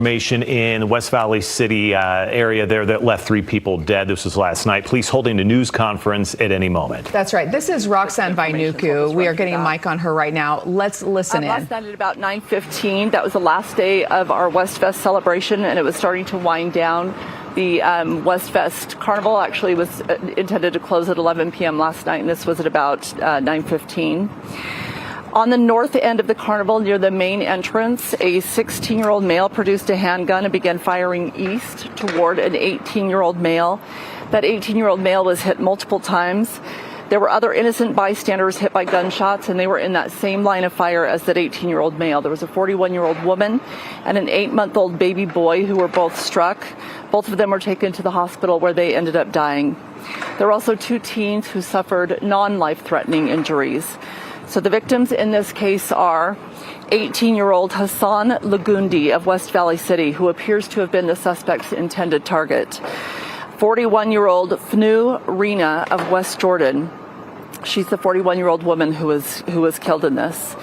Information in the West Valley City area there that left 3 people dead. This was last night. Police holding a news conference at any moment. That's right. This is Roxanne Vainuku. We are getting a mic on her right now. Let's listen in. Last night at about 9:15, that was the last day of our WestFest celebration, and it was starting to wind down. The WestFest Carnival actually was intended to close at 11 p.m. last night, and this was at about 9:15. On the north end of the carnival, near the main entrance, a 16-year-old male produced a handgun and began firing east toward an 18-year-old male. That 18-year-old male was hit multiple times. There were other innocent bystanders hit by gunshots, and they were in that same line of fire as that 18-year-old male. There was a 41-year-old woman and an 8-month-old baby boy who were both struck. Both of them were taken to the hospital where they ended up dying. There were also 2 teens who suffered non-life-threatening injuries. So the victims in this case are 18-year-old Hassan Lagundi of West Valley City, who appears to have been the suspect's intended target. 41-year-old Fnu Rena of West Jordan. She's the 41-year-old woman who was killed in this.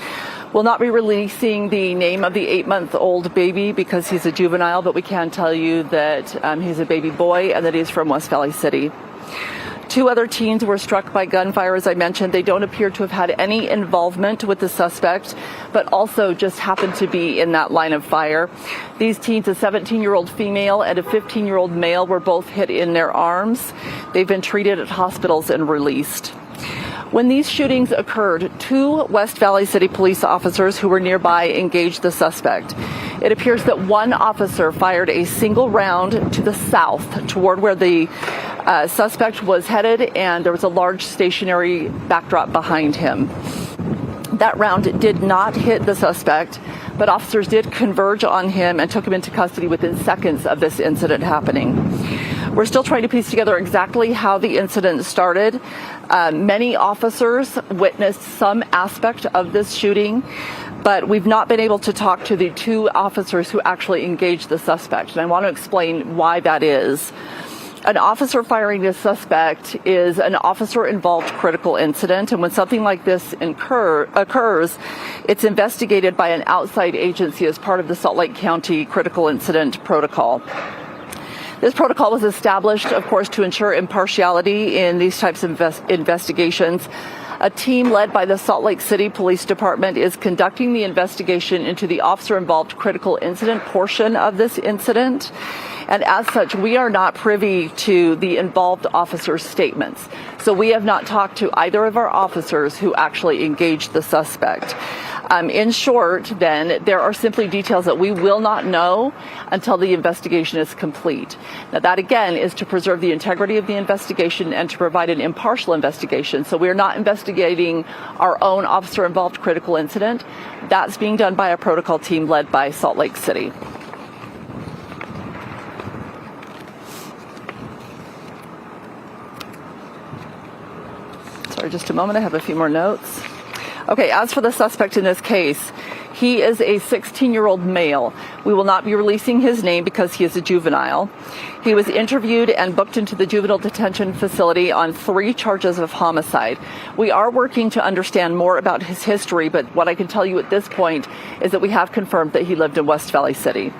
We'll not be releasing the name of the 8-month-old baby because he's a juvenile, but we can tell you that he's a baby boy and that he's from West Valley City. 2 other teens were struck by gunfire, as I mentioned. They don't appear to have had any involvement with the suspect, but also just happened to be in that line of fire. These teens, a 17-year-old female and a 15-year-old male, were both hit in their arms. They've been treated at hospitals and released. When these shootings occurred, 2 West Valley City police officers who were nearby engaged the suspect. It appears that one officer fired a single round to the south toward where the suspect was headed, and there was a large stationary backdrop behind him. That round did not hit the suspect, but officers did converge on him and took him into custody within seconds of this incident happening. We're still trying to piece together exactly how the incident started. Many officers witnessed some aspect of this shooting, but we've not been able to talk to the 2 officers who actually engaged the suspect, and I want to explain why that is. An officer firing a suspect is an officer-involved critical incident, and when something like this occurs, it's investigated by an outside agency as part of the Salt Lake County Critical Incident Protocol. This protocol was established, of course, to ensure impartiality in these types of investigations. A team led by the Salt Lake City Police Department is conducting the investigation into the officer-involved critical incident portion of this incident. And as such, we are not privy to the involved officers' statements. So we have not talked to either of our officers who actually engaged the suspect. In short, then, there are simply details that we will not know until the investigation is complete. Now, that, again, is to preserve the integrity of the investigation and to provide an impartial investigation. So we are not investigating our own officer-involved critical incident. That's being done by a protocol team led by Salt Lake City. Sorry, just a moment. I have a few more notes. Okay, as for the suspect in this case, he is a 16-year-old male. We will not be releasing his name because he is a juvenile. He was interviewed and booked into the juvenile detention facility on 3 charges of homicide. We are working to understand more about his history, but what I can tell you at this point is that we have confirmed that he lived in West Valley City.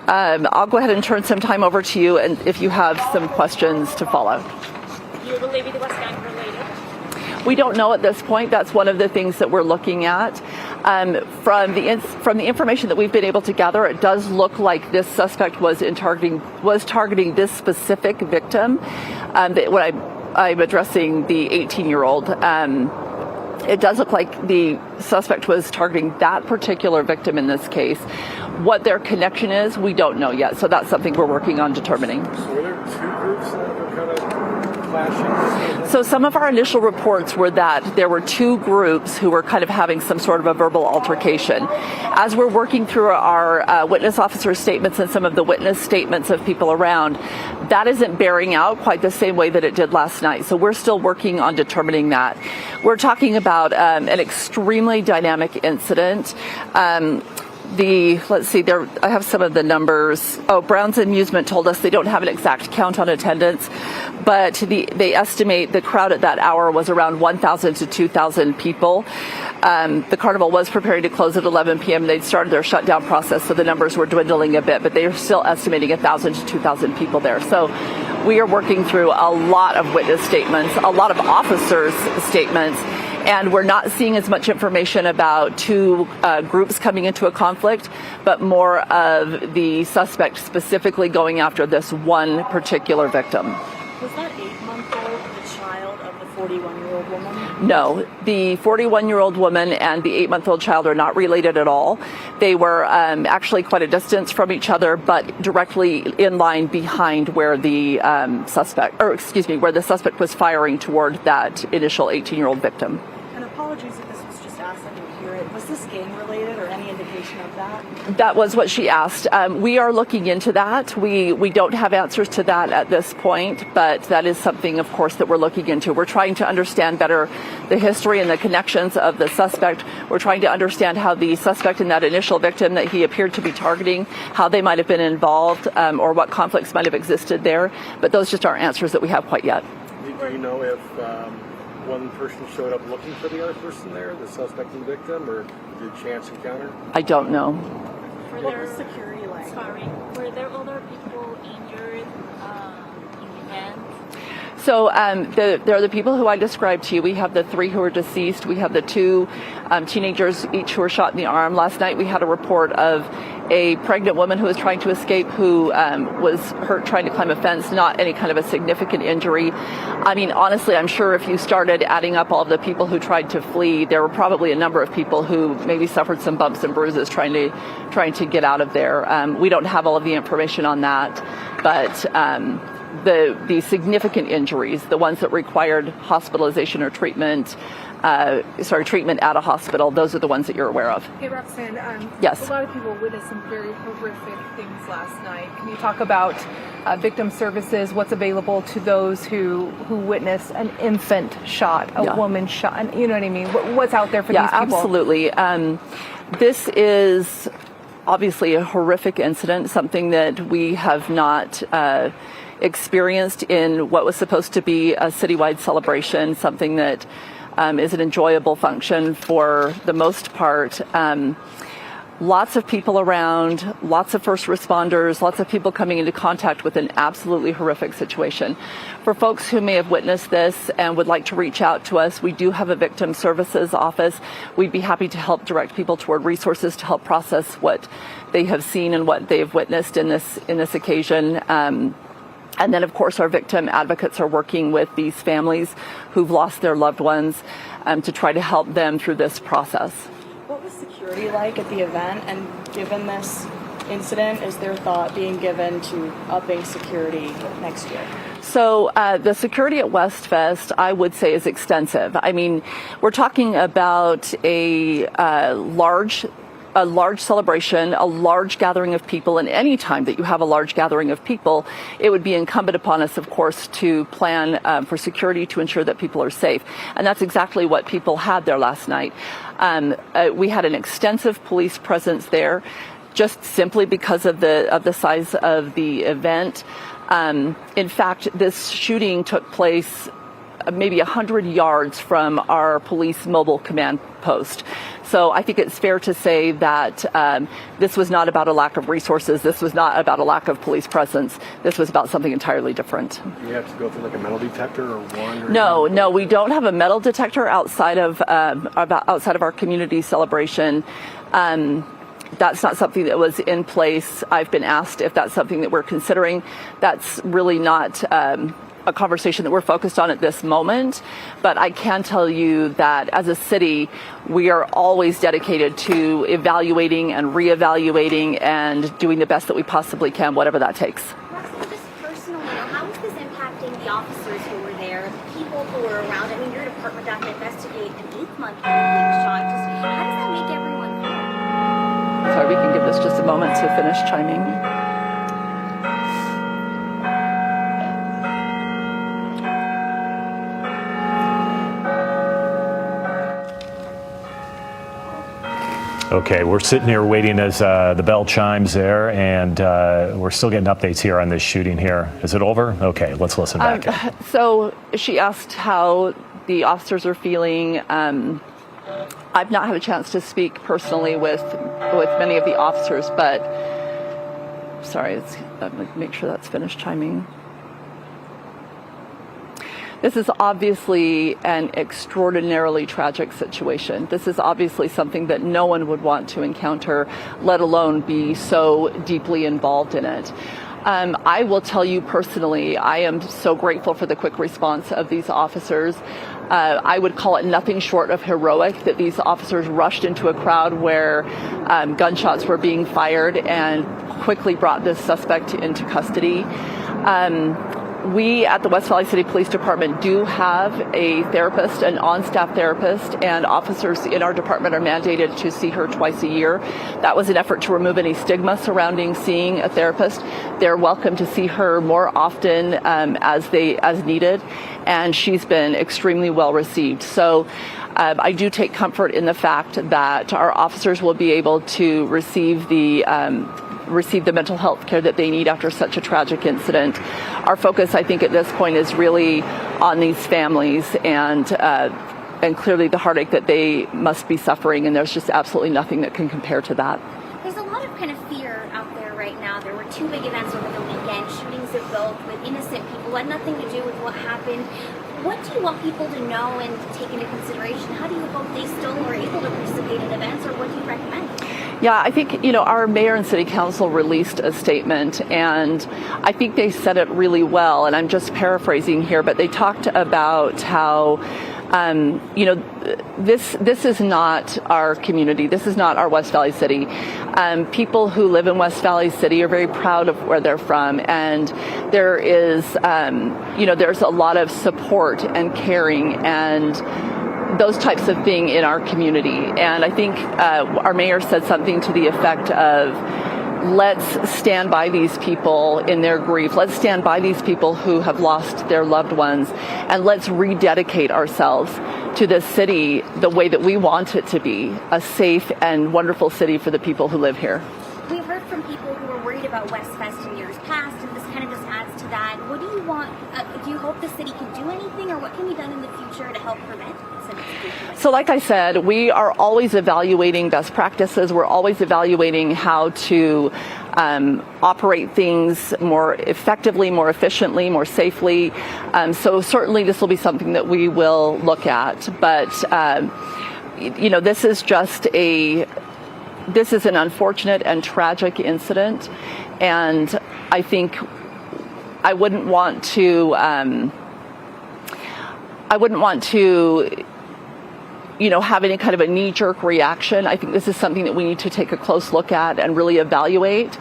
I'll go ahead and turn some time over to you, and if you have some questions to follow. You believe it was gang related? We don't know at this point. That's one of the things that we're looking at. From the information that we've been able to gather, it does look like this suspect was targeting this specific victim. When I'm addressing the 18-year-old, it does look like the suspect was targeting that particular victim in this case. What their connection is, we don't know yet. So that's something we're working on determining. So were there 2 groups that were kind of clashing? So some of our initial reports were that there were 2 groups who were kind of having some sort of a verbal altercation. As we're working through our witness officer statements and some of the witness statements of people around, that isn't bearing out quite the same way that it did last night. So we're still working on determining that. We're talking about an extremely dynamic incident. let's see, there, I have some of the numbers. Oh, Brown's Amusement told us they don't have an exact count on attendance, but they estimate the crowd at that hour was around 1,000 to 2,000 people. The carnival was preparing to close at 11 p.m. They'd started their shutdown process, so the numbers were dwindling a bit, but they are still estimating 1,000 to 2,000 people there. So we are working through a lot of witness statements, a lot of officers' statements, and we're not seeing as much information about two groups coming into a conflict, but more of the suspect specifically going after this one particular victim. Was that 8-month-old the child of the 41-year-old woman? No, the 41-year-old woman and the 8-month-old child are not related at all. They were actually quite a distance from each other, but directly in line behind where the where the suspect was firing toward that initial 18-year-old victim. And apologies if this was just asked, I didn't hear it. Was this gang related or any indication of that? That was what she asked. We are looking into that. We don't have answers to that at this point, but that is something, of course, that we're looking into. We're trying to understand better the history and the connections of the suspect. We're trying to understand how the suspect and that initial victim that he appeared to be targeting, how they might have been involved, or what conflicts might have existed there. But those just aren't answers that we have quite yet. Do you know if one person showed up looking for the other person there, the suspect and victim, or did chance encounter? I don't know. What was security like? Sorry, were there other people injured in the event? So there are the people who I described to you. We have the 3 who are deceased. We have the 2 teenagers, each who were shot in the arm. Last night we had a report of a pregnant woman who was trying to escape, who was hurt trying to climb a fence, not any kind of a significant injury. I mean, honestly, I'm sure if you started adding up all of the people who tried to flee, there were probably a number of people who maybe suffered some bumps and bruises trying to get out of there. We don't have all of the information on that, but the significant injuries, the ones that required hospitalization or treatment at a hospital, those are the ones that you're aware of. Hey, Roxanne, yes. A lot of people witnessed some very horrific things last night. Can you talk about victim services, what's available to those who witnessed an infant shot, a woman shot, and you know what I mean? What's out there for these people? Absolutely. This is obviously a horrific incident, something that we have not experienced in what was supposed to be a citywide celebration, something that is an enjoyable function for the most part. Lots of people around, lots of first responders, lots of people coming into contact with an absolutely horrific situation. For folks who may have witnessed this and would like to reach out to us, we do have a victim services office. We'd be happy to help direct people toward resources to help process what they have seen and what they've witnessed in this occasion. And then, of course, our victim advocates are working with these families who've lost their loved ones to try to help them through this process. What was security like at the event? And given this incident, is there thought being given to upping security next year? So the security at WestFest, I would say, is extensive. I mean, we're talking about a large celebration, a large gathering of people, and any time that you have a large gathering of people, it would be incumbent upon us, of course, to plan for security to ensure that people are safe. And that's exactly what people had there last night. We had an extensive police presence there, just simply because of the size of the event. In fact, this shooting took place maybe 100 yards from our police mobile command post. So I think it's fair to say that this was not about a lack of resources. This was not about a lack of police presence. This was about something entirely different. You have to go through like a metal detector or one? Or No, we don't have a metal detector outside of our community celebration. That's not something that was in place. I've been asked if that's something that we're considering. That's really not a conversation that we're focused on at this moment, but I can tell you that as a city, we are always dedicated to evaluating and reevaluating and doing the best that we possibly can, whatever that takes. Roxanne, just personally, how is this impacting the officers who were there, the people who were around? I mean, your department got to investigate an 8-month-old being shot. Just how does that make everyone feel? Sorry, we can give this just a moment to finish chiming. Okay, we're sitting here waiting as the bell chimes there, and we're still getting updates here on this shooting here. Is it over? Okay, let's listen back. So she asked how the officers are feeling. I've not had a chance to speak personally with many of the officers, but sorry, make sure that's finished chiming. This is obviously an extraordinarily tragic situation. This is obviously something that no one would want to encounter, let alone be so deeply involved in it. I will tell you personally, I am so grateful for the quick response of these officers. I would call it nothing short of heroic that these officers rushed into a crowd where gunshots were being fired and quickly brought this suspect into custody. We at the West Valley City Police Department do have a therapist, an on-staff therapist, and officers in our department are mandated to see her twice a year. That was an effort to remove any stigma surrounding seeing a therapist. They're welcome to see her more often as needed, and she's been extremely well received. So I do take comfort in the fact that our officers will be able to receive the mental health care that they need after such a tragic incident. Our focus, I think, at this point is really on these families and clearly the heartache that they must be suffering, and there's just absolutely nothing that can compare to that. There's a lot of kind of fear out there right now. There were 2 big events over the weekend, shootings of both with innocent people, had nothing to do with what happened. What do you want people to know and take into consideration? How do you hope they still are able to participate in events, or what do you recommend? Yeah, I think, our mayor and city council released a statement, and I think they said it really well, and I'm just paraphrasing here, but they talked about how, this is not our community. This is not our West Valley City. People who live in West Valley City are very proud of where they're from, and there is, there's a lot of support and caring and those types of thing in our community. And I think our mayor said something to the effect of, let's stand by these people in their grief. Let's stand by these people who have lost their loved ones, and let's rededicate ourselves to this city the way that we want it to be, a safe and wonderful city for the people who live here. We've heard from people who were worried about WestFest in years past, and this kind of just adds to that. What do you want? Do you hope the city can do anything, or what can be done in the future to help prevent this? So like I said, we are always evaluating best practices. We're always evaluating how to operate things more effectively, more efficiently, more safely. So certainly this will be something that we will look at. But, this is an unfortunate and tragic incident. And I think I wouldn't want to have any kind of a knee-jerk reaction. I think this is something that we need to take a close look at and really evaluate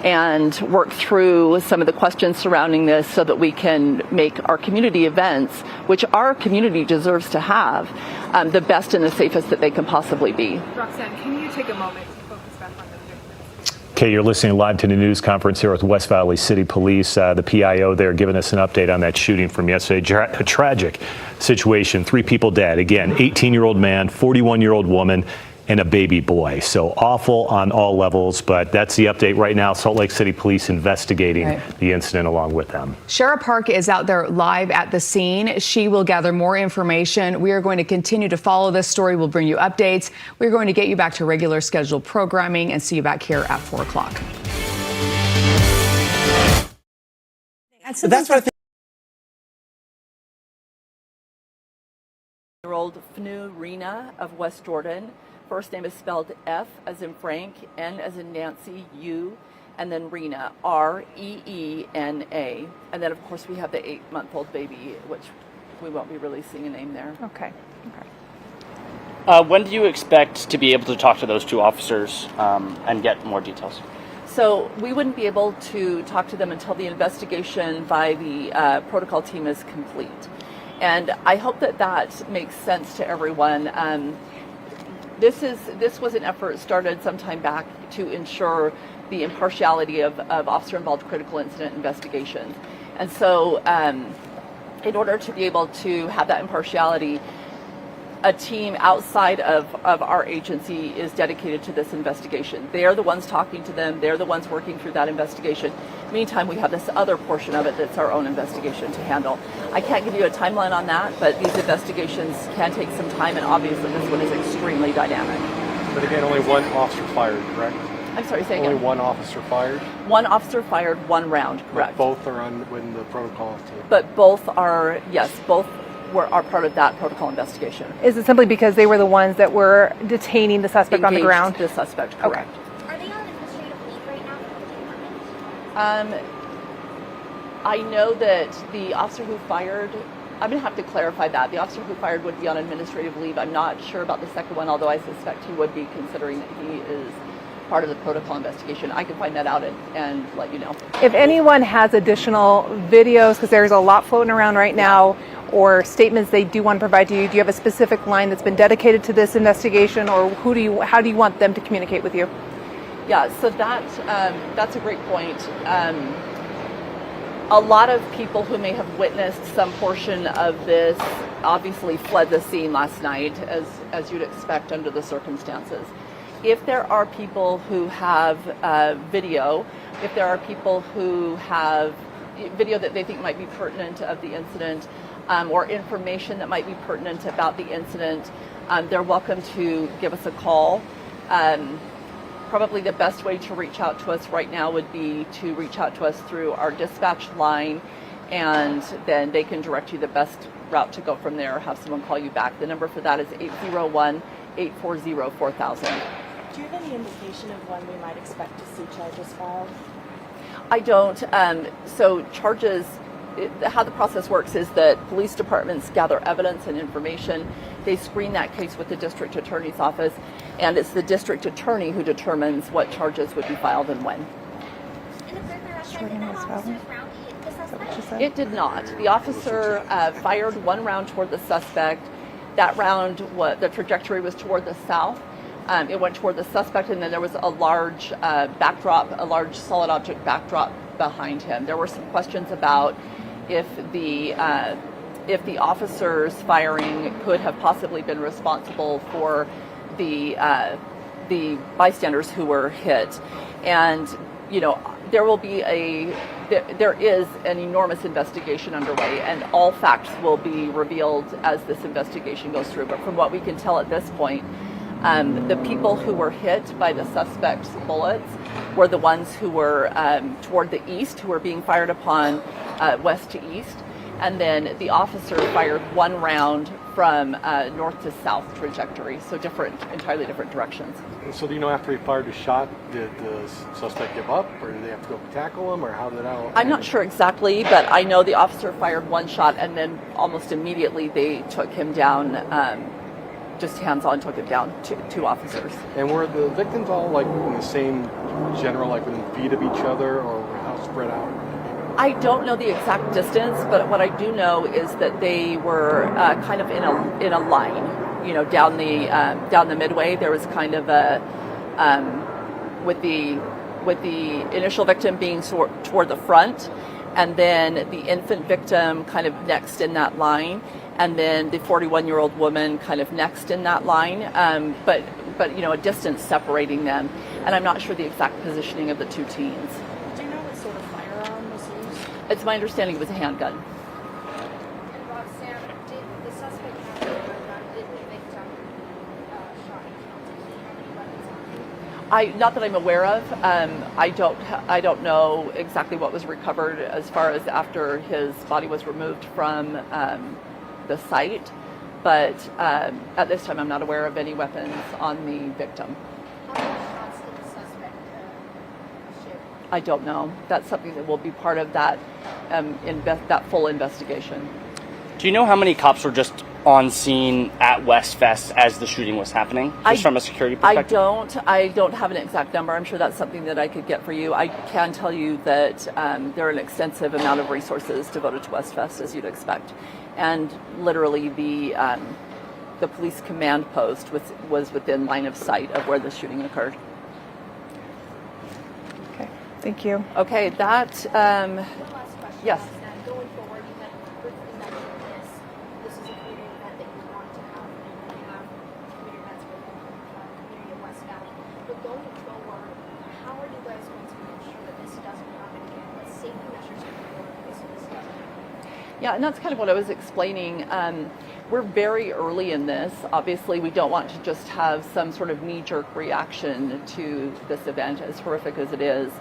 and work through some of the questions surrounding this so that we can make our community events, which our community deserves to have, the best and the safest that they can possibly be. Roxanne, can you take a moment to focus back on the victims? Okay, you're listening live to the news conference here with West Valley City Police. The PIO there giving us an update on that shooting from yesterday. A tragic situation. 3 people dead. Again, 18-year-old man, 41-year-old woman, and a baby boy. So awful on all levels, but that's the update right now. Salt Lake City Police investigating the incident along with them. Shara Park is out there live at the scene. She will gather more information. We are going to continue to follow this story. We'll bring you updates. We're going to get you back to regular scheduled programming and see you back here at 4 o'clock. That's what I think. Year-old Fnu Rena of West Jordan. First name is spelled F as in Frank, N as in Nancy, U, and then Rena, R-E-E-N-A. And then, of course, we have the 8-month-old baby, which we won't be releasing a name there. Okay. When do you expect to be able to talk to those 2 officers and get more details? So we wouldn't be able to talk to them until the investigation by the protocol team is complete. And I hope that makes sense to everyone. This was an effort started sometime back to ensure the impartiality of officer-involved critical incident investigations. And so in order to be able to have that impartiality, a team outside of our agency is dedicated to this investigation. They're the ones talking to them. They're the ones working through that investigation. Meantime, we have this other portion of it that's our own investigation to handle. I can't give you a timeline on that, but these investigations can take some time, and obviously this one is extremely dynamic. But again, only one officer fired, correct? I'm sorry, say again. Only one officer fired? One officer fired, one round, correct. But both are within the protocol too. But both are, yes, both are part of that protocol investigation. Is it simply because they were the ones that were detaining the suspect on the ground? The suspect, correct. Are they on administrative leave right now for the department? I know that the officer who fired, I'm going to have to clarify that. The officer who fired would be on administrative leave. I'm not sure about the second one, although I suspect he would be, considering that he is part of the protocol investigation. I can find that out and let you know. If anyone has additional videos, because there's a lot floating around right now, or statements they do want to provide to you, do you have a specific line that's been dedicated to this investigation, or how do you want them to communicate with you? Yeah, so that's a great point. A lot of people who may have witnessed some portion of this obviously fled the scene last night, as you'd expect under the circumstances. If there are people who have video, if there are people who have video that they think might be pertinent of the incident, or information that might be pertinent about the incident, they're welcome to give us a call. Probably the best way to reach out to us right now would be to reach out to us through our dispatch line, and then they can direct you the best route to go from there, or have someone call you back. The number for that is 801-840-4000. Do you have any indication of when we might expect to see charges filed? I don't. So charges, how the process works is that police departments gather evidence and information. They screen that case with the district attorney's office, and it's the district attorney who determines what charges would be filed and when. In the prison arrest, did that officer's round hit the suspect? It did not. The officer fired one round toward the suspect. That round, the trajectory was toward the south. It went toward the suspect, and then there was a large backdrop, a large solid object backdrop behind him. There were some questions about if the officer's firing could have possibly been responsible for the bystanders who were hit. And there is an enormous investigation underway, and all facts will be revealed as this investigation goes through. But from what we can tell at this point, the people who were hit by the suspect's bullets were the ones who were toward the east, who were being fired upon west to east. And then the officer fired one round from north to south trajectory, so entirely different directions. And so do you know after he fired the shot, did the suspect give up, or did they have to go tackle him, or how did that all? I'm not sure exactly, but I know the officer fired one shot, and then almost immediately they took him down, just hands-on took him down, two officers. And were the victims all like in the same general, like within feet of each other, or how spread out? I don't know the exact distance, but what I do know is that they were kind of in a line, down the midway. There was kind of a with the initial victim being toward the front, and then the infant victim kind of next in that line, and then the 41-year-old woman kind of next in that line, but a distance separating them. And I'm not sure the exact positioning of the two teens. Do you know what sort of firearm was used? It's my understanding it was a handgun. And Roxanne, did the suspect have a gun? Did the victim shot and killed? Did he have any weapons on him? Not that I'm aware of. I don't know exactly what was recovered as far as after his body was removed from the site, but at this time I'm not aware of any weapons on the victim. How many shots did the suspect shoot? I don't know. That's something that will be part of that that full investigation. Do you know how many cops were just on scene at WestFest as the shooting was happening, from a security perspective? I don't have an exact number. I'm sure that's something that I could get for you. I can tell you that there are an extensive amount of resources devoted to WestFest, as you'd expect, and literally the police command post was within line of sight of where the shooting occurred. Okay, thank you. Okay, that One last question. yes. Roxanne, going forward, you had briefly mentioned this. This is a community event that you want to have Yeah, and that's kind of what I was explaining. We're very early in this. Obviously, we don't want to just have some sort of knee-jerk reaction to this event, as horrific as it is.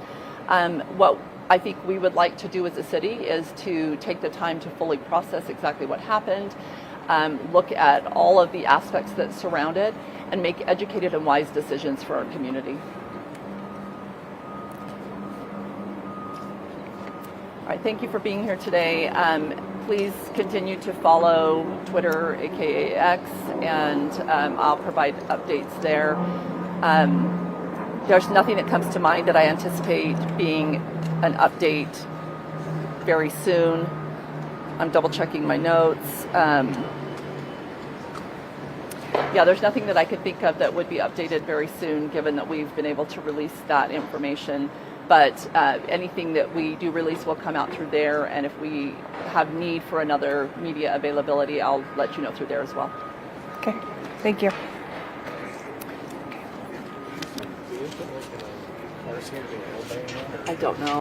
What I think we would like to do as a city is to take the time to fully process exactly what happened, look at all of the aspects that surround it, and make educated and wise decisions for our community. All right, thank you for being here today. Please continue to follow Twitter, aka X, and I'll provide updates there. There's nothing that comes to mind that I anticipate being an update very soon. I'm double checking my notes. Yeah, there's nothing that I could think of that would be updated very soon, given that we've been able to release that information. But anything that we do release will come out through there, and if we have need for another media availability, I'll let you know through there as well. Okay, thank you. I don't know.